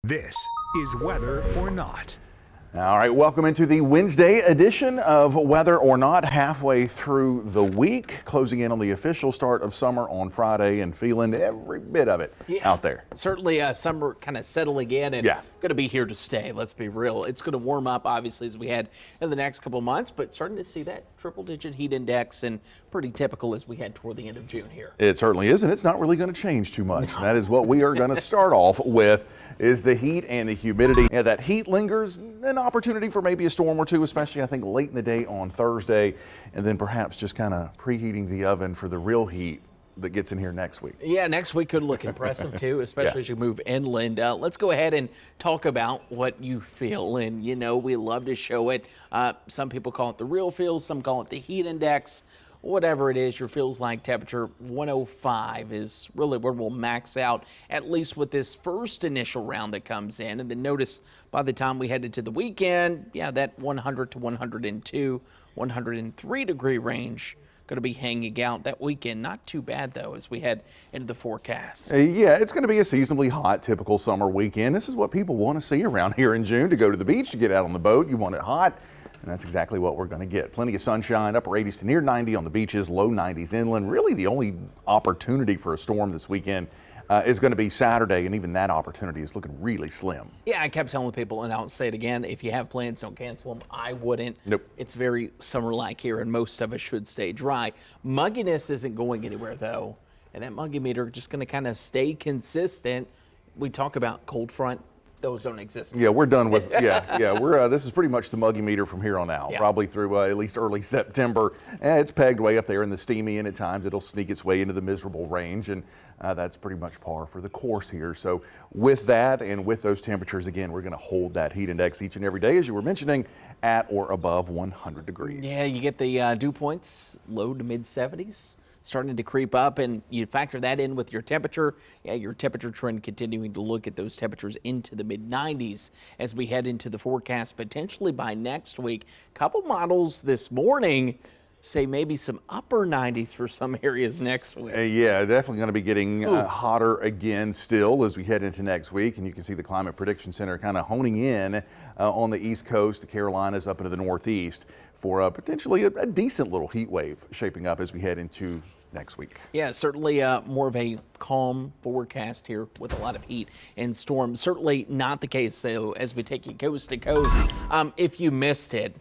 This is Weather or Not. All right, welcome into the Wednesday edition of Weather or Not, halfway through the week, closing in on the official start of summer on Friday and feeling every bit of it out there. Certainly summer kind of settling in and going to be here to stay. Let's be real. It's going to warm up, obviously, as we head in the next couple of months, but starting to see that triple-digit heat index and pretty typical as we head toward the end of June here. It certainly is, and it's not really going to change too much. No. That is what we are going to start off with. Is the heat and the humidity. Yeah, that heat lingers, an opportunity for maybe a storm or two, especially I think late in the day on Thursday, and then perhaps just kind of preheating the oven for the real heat that gets in here next week. Yeah, next week could look impressive too, especially as you move inland. Let's go ahead and talk about what you feel, and you know we love to show it. Some people call it the real feel, some call it the heat index. Whatever it is, your feels like temperature 105 is really where we'll max out, at least with this first initial round that comes in. And then notice by the time we head into the weekend, that 100 to 102, 103 degree range going to be hanging out that weekend. Not too bad, though, as we head into the forecast. Yeah, it's going to be a seasonably hot, typical summer weekend. This is what people want to see around here in June, to go to the beach, to get out on the boat. You want it hot. And that's exactly what we're going to get. Plenty of sunshine, upper 80s to near 90 on the beaches, low 90s inland. Really the only opportunity for a storm this weekend is going to be Saturday, and even that opportunity is looking really slim. Yeah, I kept telling people, and I'll say it again, if you have plans, don't cancel them. I wouldn't. Nope. It's very summer-like here, and most of us should stay dry. Mugginess isn't going anywhere, though, and that muggy meter just going to kind of stay consistent. We talk about cold front. Those don't exist. Yeah, we're done with, we're this is pretty much the muggy meter from here on out, probably through at least early September. It's pegged way up there in the steamy, and at times it'll sneak its way into the miserable range, and that's pretty much par for the course here. So with that and with those temperatures, again, we're going to hold that heat index each and every day, as you were mentioning, at or above 100 degrees. Yeah, you get the dew points, low to mid 70s. Starting to creep up, and you factor that in with your temperature. Your temperature trend continuing to look at those temperatures into the mid 90s as we head into the forecast potentially by next week. Couple models this morning say maybe some upper 90s for some areas next week. Yeah, definitely going to be getting hotter again still as we head into next week. And you can see the Climate Prediction Center kind of honing in on the East Coast, the Carolinas, up into the Northeast for potentially a decent little heat wave shaping up as we head into next week. Yeah, certainly more of a calm forecast here with a lot of heat and storms. Certainly not the case, though, as we take you coast to coast. If you missed it,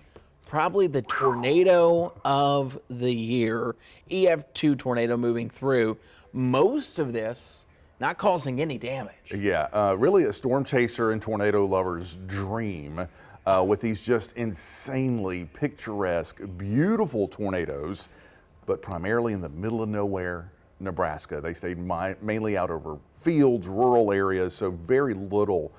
probably the tornado of the year, EF2 tornado moving through. Most of this not causing any damage. Yeah, really a storm chaser and tornado lover's dream with these just insanely picturesque, beautiful tornadoes, but primarily in the middle of nowhere, Nebraska. They stayed mainly out over fields, rural areas, so very little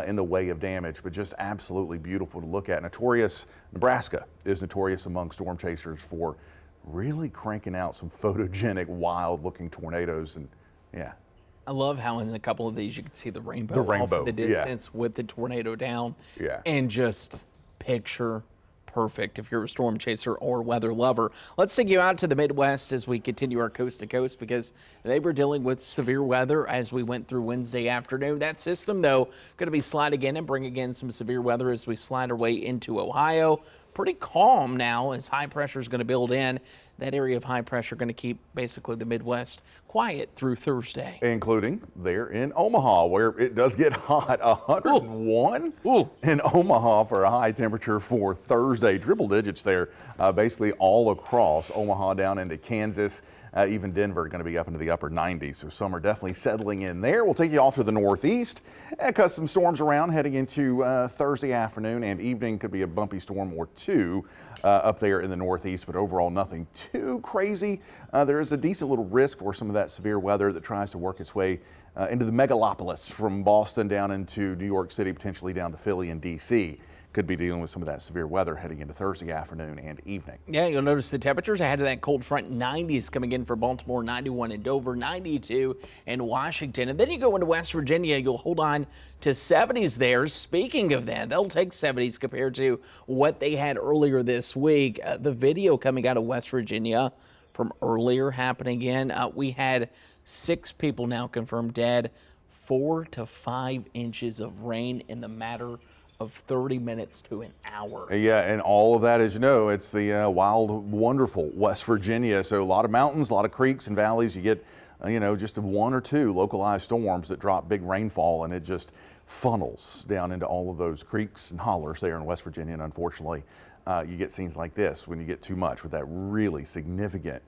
in the way of damage, but just absolutely beautiful to look at. Nebraska is notorious among storm chasers for really cranking out some photogenic, wild-looking tornadoes, and yeah. I love how in a couple of these you can see the rainbow off in the distance with the tornado down. Yeah. And just picture perfect if you're a storm chaser or weather lover. Let's take you out to the Midwest as we continue our coast to coast, because they were dealing with severe weather as we went through Wednesday afternoon. That system, though, going to be sliding in and bring again some severe weather as we slide our way into Ohio. Pretty calm now as high pressure is going to build in. That area of high pressure going to keep basically the Midwest quiet through Thursday. Including there in Omaha, where it does get hot. 101 in Omaha for a high temperature for Thursday. Triple digits there, basically all across Omaha down into Kansas. Even Denver going to be up into the upper 90s, so summer definitely settling in there. We'll take you off to the northeast and cut some storms around heading into Thursday afternoon and evening. Could be a bumpy storm or two up there in the northeast, but overall nothing too crazy. There is a decent little risk for some of that severe weather that tries to work its way into the megalopolis from Boston down into New York City, potentially down to Philly and D.C. Could be dealing with some of that severe weather heading into Thursday afternoon and evening. Yeah, you'll notice the temperatures ahead of that cold front. 90s coming in for Baltimore, 91 in Dover, 92 in Washington. And then you go into West Virginia, you'll hold on to 70s there. Speaking of that, they'll take 70s compared to what they had earlier this week. The video coming out of West Virginia from earlier happening again. We had 6 people now confirmed dead. 4 to 5 inches of rain in the matter of 30 minutes to an hour. Yeah, and all of that, as you know, it's the wild, wonderful West Virginia. So a lot of mountains, a lot of creeks and valleys. You get, just 1 or 2 localized storms that drop big rainfall, and it just funnels down into all of those creeks and hollers there in West Virginia. And unfortunately, you get scenes like this when you get too much with that really significant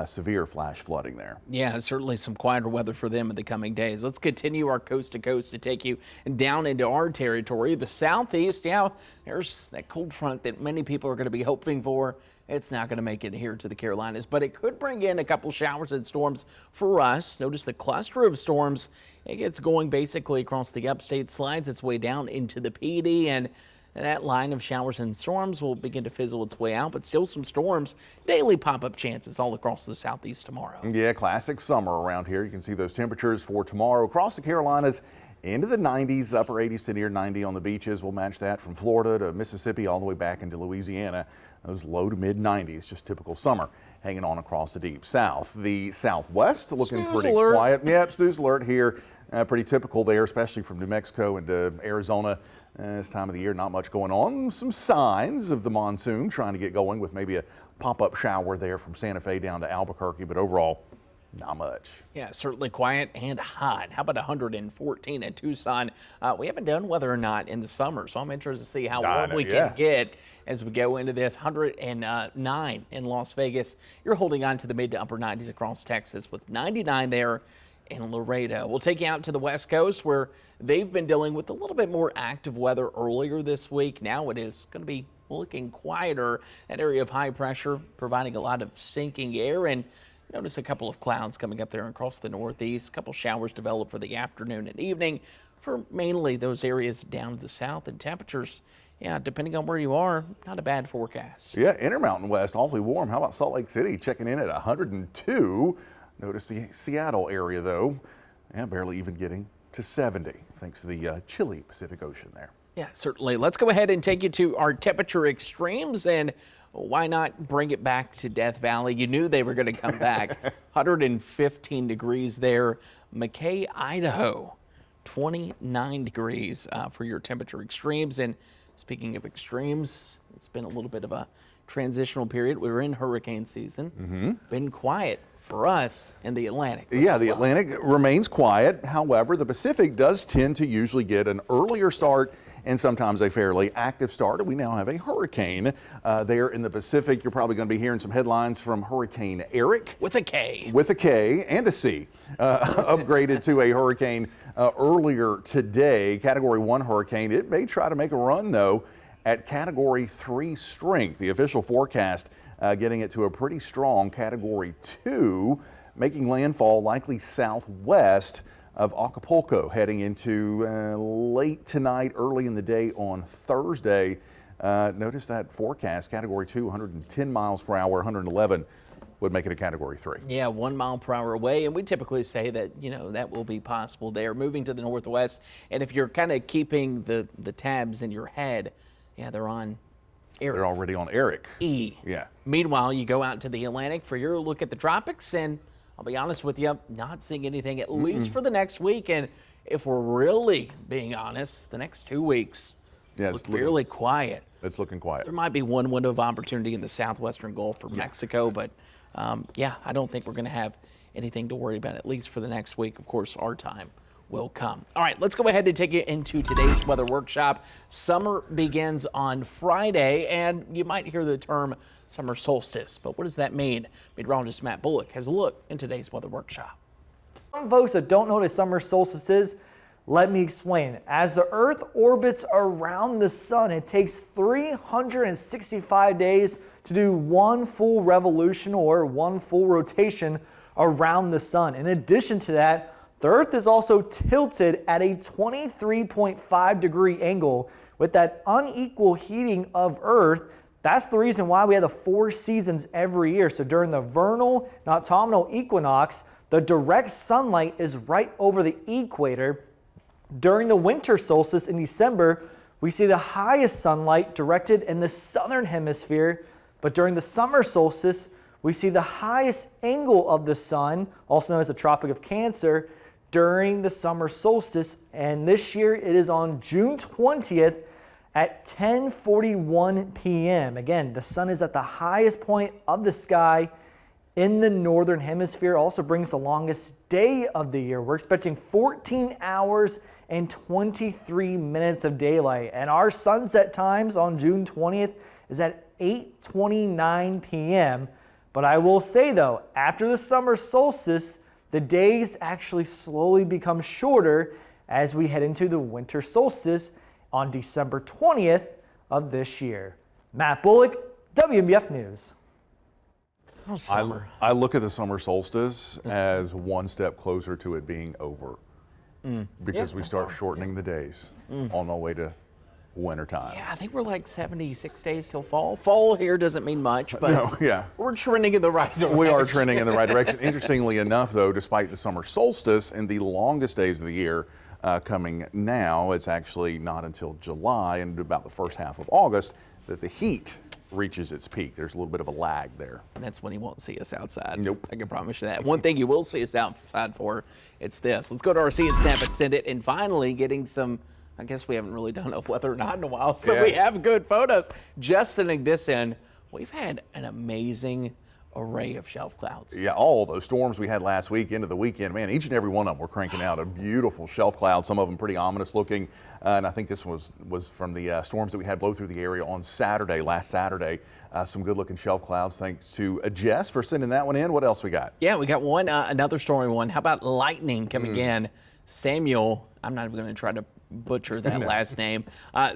severe flash flooding there. Yeah, certainly some quieter weather for them in the coming days. Let's continue our coast to coast to take you down into our territory, the southeast. Yeah, there's that cold front that many people are going to be hoping for. It's not going to make it here to the Carolinas, but it could bring in a couple showers and storms for us. Notice the cluster of storms. It gets going basically across the upstate, slides its way down into the PD, and that line of showers and storms will begin to fizzle its way out, but still some storms, daily pop-up chances all across the southeast tomorrow. Yeah, classic summer around here. You can see those temperatures for tomorrow across the Carolinas into the 90s, upper 80s to near 90 on the beaches. We'll match that from Florida to Mississippi all the way back into Louisiana. Those low to mid 90s, just typical summer hanging on across the deep south. The southwest looking Snooze pretty alert. quiet. Yep, snooze alert here. Pretty typical there, especially from New Mexico into Arizona. This time of the year, not much going on. Some signs of the monsoon trying to get going with maybe a pop-up shower there from Santa Fe down to Albuquerque, but overall, not much. Yeah, certainly quiet and hot. How about 114 in Tucson? We haven't done weather or not in the summer, so I'm interested to see how warm we can get as we go into this. 109 in Las Vegas. You're holding on to the mid to upper 90s across Texas with 99 there in Laredo. We'll take you out to the West Coast where they've been dealing with a little bit more active weather earlier this week. Now it is going to be looking quieter. That area of high pressure providing a lot of sinking air, and notice a couple of clouds coming up there across the northeast. A couple showers develop for the afternoon and evening for mainly those areas down to the south, and temperatures, yeah, depending on where you are, not a bad forecast. Yeah, Intermountain West, awfully warm. How about Salt Lake City checking in at 102? Notice the Seattle area, though, and barely even getting to 70, thanks to the chilly Pacific Ocean there. Yeah, certainly. Let's go ahead and take you to our temperature extremes, and why not bring it back to Death Valley? You knew they were going to come back. 115 degrees there. McKay, Idaho, 29 degrees for your temperature extremes. And speaking of extremes, it's been a little bit of a transitional period. We were in hurricane season. Been quiet for us in the Atlantic. Yeah, the Atlantic remains quiet. However, the Pacific does tend to usually get an earlier start and sometimes a fairly active start. We now have a hurricane there in the Pacific. You're probably going to be hearing some headlines from Hurricane Eric. With a K. With a K and a C. Upgraded to a hurricane earlier today. Category 1 hurricane. It may try to make a run, though, at Category 3 strength. The official forecast getting it to a pretty strong Category 2, making landfall likely southwest of Acapulco, heading into late tonight, early in the day on Thursday. Notice that forecast, Category 2, 110 miles per hour, 111 would make it a Category 3. Yeah, 1 mile per hour away, and we typically say that, that will be possible there. Moving to the northwest, and if you're kind of keeping the tabs in your head, yeah, they're on Eric. They're already on Eric. E. Yeah. Meanwhile, you go out to the Atlantic for your look at the tropics, and I'll be honest with you, not seeing anything, at least for the next week. And if we're really being honest, the next 2 weeks look fairly quiet. It's looking quiet. There might be one window of opportunity in the southwestern Gulf for Mexico, but yeah, I don't think we're going to have anything to worry about, at least for the next week. Of course, our time will come. All right, let's go ahead and take you into today's weather workshop. Summer begins on Friday, and you might hear the term summer solstice, but what does that mean? Meteorologist Matt Bullock has a look in today's weather workshop. Some folks that don't know what a summer solstice is, let me explain. As the Earth orbits around the sun, it takes 365 days to do one full revolution or one full rotation around the sun. In addition to that, the Earth is also tilted at a 23.5 degree angle. With that unequal heating of Earth, that's the reason why we have the 4 seasons every year. So during the vernal and autumnal equinox, the direct sunlight is right over the equator. During the winter solstice in December, we see the highest sunlight directed in the southern hemisphere. But during the summer solstice, we see the highest angle of the sun, also known as the Tropic of Cancer, during the summer solstice, and this year it is on June 20th at 10:41 p.m. Again, the sun is at the highest point of the sky in the northern hemisphere. Also brings the longest day of the year. We're expecting 14 hours and 23 minutes of daylight, and our sunset times on June 20th is at 8:29 p.m. But I will say though, after the summer solstice, the days actually slowly become shorter as we head into the winter solstice on December 20th of this year. Matt Bullock, WMBF News. Oh, summer. I look at the summer solstice as one step closer to it being over because we start shortening the days on our way to wintertime. Yeah, I think we're like 76 days till fall. Fall here doesn't mean much, but No, yeah. we're trending in the right direction. We are trending in the right direction. Interestingly enough, though, despite the summer solstice and the longest days of the year coming now, it's actually not until July and about the first half of August that the heat reaches its peak. There's a little bit of a lag there. And that's when he won't see us outside. Nope. I can promise you that. One thing you will see us outside for, it's this. Let's go to our See It, Snap It, Send It, and finally getting some, I guess we haven't really done a weather or not in a while, so Yeah. we have good photos. Just sending this in, we've had an amazing array of shelf clouds. Yeah, all those storms we had last week into the weekend, man, each and every one of them were cranking out a beautiful shelf cloud, some of them pretty ominous looking. And I think this was from the storms that we had blow through the area on Saturday, last Saturday. Some good looking shelf clouds. Thanks to Jess for sending that one in. What else we got? Yeah, we got one, another stormy one. How about lightning coming in? Samuel, I'm not even going to try to butcher that last name,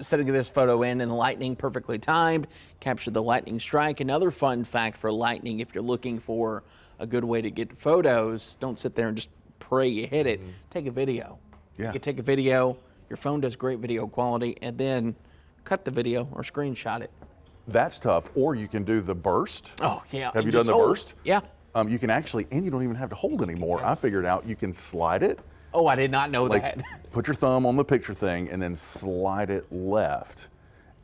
sending this photo in, and lightning perfectly timed, captured the lightning strike. Another fun fact for lightning, if you're looking for a good way to get photos, don't sit there and just pray you hit it. Take a video. Yeah. You can take a video, your phone does great video quality, and then cut the video or screenshot it. That's tough. Or you can do the burst. Oh, yeah. Have and you done just the hold. burst? Yeah. You can actually, and you don't even have to hold anymore. I figured out you can slide it. Oh, I did not know Like, that. put your thumb on the picture thing and then slide it left,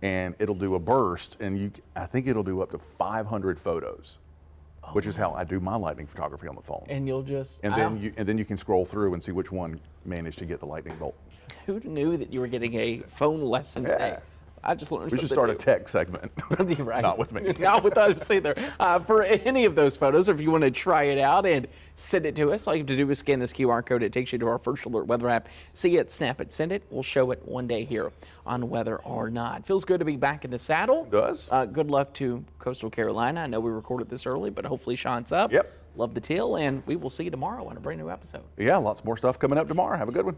and it'll do a burst. And I think it'll do up to 500 photos, which is how I do my lightning photography on the phone. And you'll just, And then you can scroll through and see which one managed to get the lightning bolt. who knew that you were getting a phone lesson today? I just learned We something should start a new. tech segment. You're right. Not with me. Not with us either. For any of those photos, or if you want to try it out and send it to us, all you have to do is scan this QR code. It takes you to our First Alert weather app. See it, snap it, send it. We'll show it one day here on Weather or Not. Feels good to be back in the saddle. It does. Good luck to Coastal Carolina. I know we recorded this early, but hopefully Sean's up. Yep. Love the teal, and we will see you tomorrow on a brand new episode. Yeah, lots more stuff coming up tomorrow. Have a good one.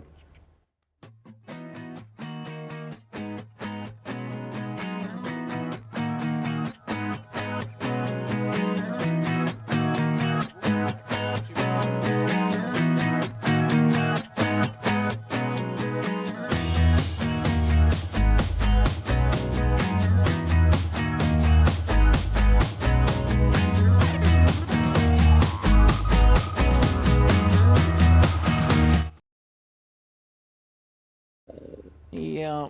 Yeah.